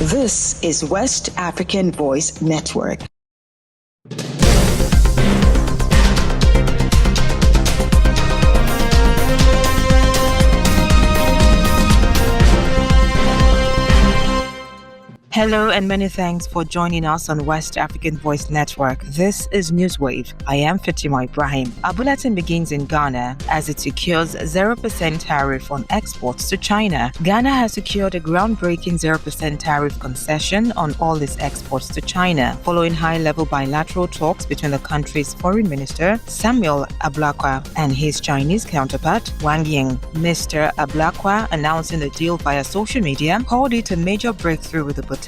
This is West African Voice Network. Hello and many thanks for joining us on West African Voice Network. This is Newswave. I am Fatima Ibrahim. Our bulletin begins in Ghana as it secures 0% tariff on exports to China. Ghana has secured a groundbreaking 0% tariff concession on all its exports to China, following high-level bilateral talks between the country's foreign minister, Samuel Ablakwa, and his Chinese counterpart, Wang Yi. Mr. Ablakwa, announcing the deal via social media, called it a major breakthrough with the potential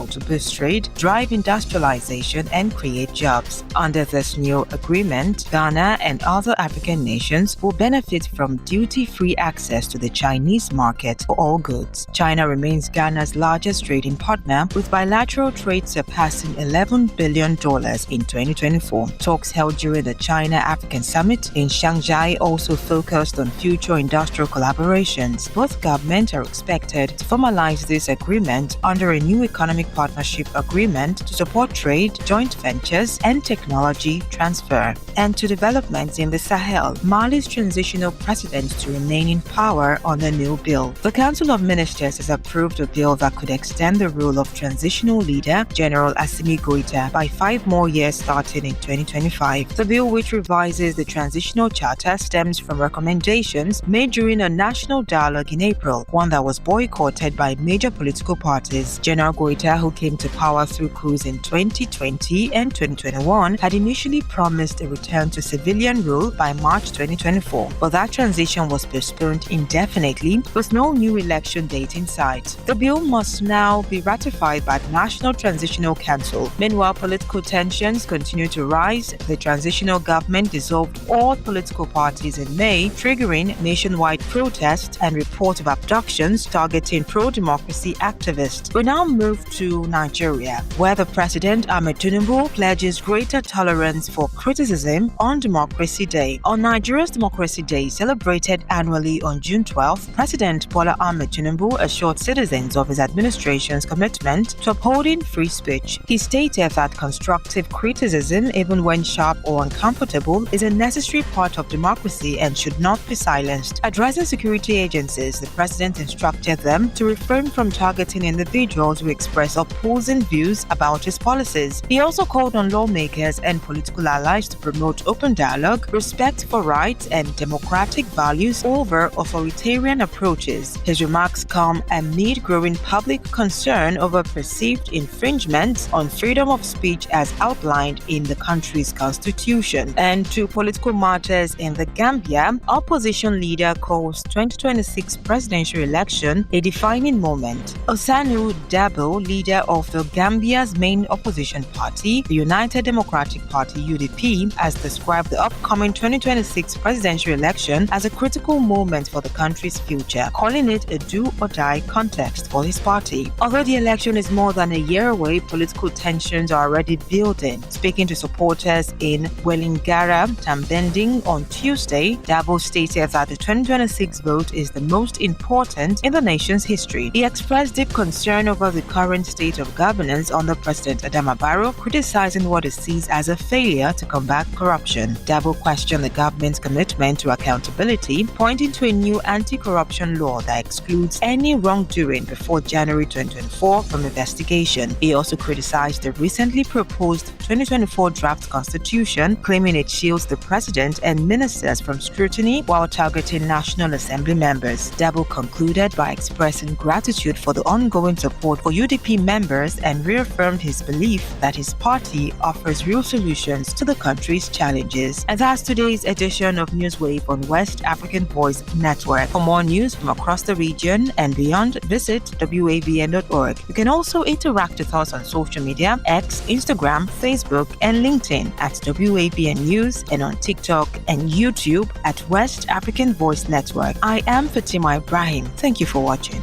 to boost trade, drive industrialization, and create jobs. Under this new agreement, Ghana and other African nations will benefit from duty-free access to the Chinese market for all goods. China remains Ghana's largest trading partner, with bilateral trade surpassing $11 billion in 2024. Talks held during the China-African Summit in Shanghai also focused on future industrial collaborations. Both governments are expected to formalize this agreement under a new economic partnership agreement to support trade, joint ventures, and technology transfer. And to developments in the Sahel, Mali's transitional president to remain in power on the new bill. The Council of Ministers has approved a bill that could extend the rule of transitional leader, General Assimi Goïta, by 5 more years starting in 2025. The bill, which revises the transitional charter, stems from recommendations made during a national dialogue in April, one that was boycotted by major political parties. General Goïta, who came to power through coups in 2020 and 2021, had initially promised a return to civilian rule by March 2024, but that transition was postponed indefinitely with no new election date in sight. The bill must now be ratified by the National Transitional Council. Meanwhile, political tensions continue to rise. The transitional government dissolved all political parties in May, triggering nationwide protests and reports of abductions targeting pro-democracy activists. We now move to Nigeria, where the President Tinubu pledges greater tolerance for criticism on Democracy Day. On Nigeria's Democracy Day, celebrated annually on June 12th, President Bola Ahmed Tinubu assured citizens of his administration's commitment to upholding free speech. He stated that constructive criticism, even when sharp or uncomfortable, is a necessary part of democracy and should not be silenced. Addressing security agencies, the president instructed them to refrain from targeting individuals who express opposing views about his policies. He also called on lawmakers and political allies to promote open dialogue, respect for rights, and democratic values over authoritarian approaches. His remarks come amid growing public concern over perceived infringements on freedom of speech as outlined in the country's constitution. And to political matters in the Gambia, opposition leader calls 2026 presidential election a defining moment. Ousainu Darboe, leader of the Gambia's main opposition party, the United Democratic Party (UDP), has described the upcoming 2026 presidential election as a critical moment for the country's future, calling it a do-or-die contest for his party. Although the election is more than a year away, political tensions are already building. Speaking to supporters in Welingara, Tambending on Tuesday, Darboe stated that the 2026 vote is the most important in the nation's history. He expressed deep concern over the current state of governance under President Adama Barrow, criticizing what he sees as a failure to combat corruption. Darboe questioned the government's commitment to accountability, pointing to a new anti-corruption law that excludes any wrongdoing before January 2024 from investigation. He also criticized the recently proposed 2024 draft constitution, claiming it shields the president and ministers from scrutiny while targeting National Assembly members. Darboe concluded by expressing gratitude for the ongoing support for UDP members and reaffirmed his belief that his party offers real solutions to the country's challenges. And that's today's edition of Newswave on West African Voice Network. For more news from across the region and beyond, visit wavn.org. You can also interact with us on social media, X, Instagram, Facebook, and LinkedIn at WAVN News, and on TikTok and YouTube at West African Voice Network. I am Fatima Ibrahim. Thank you for watching.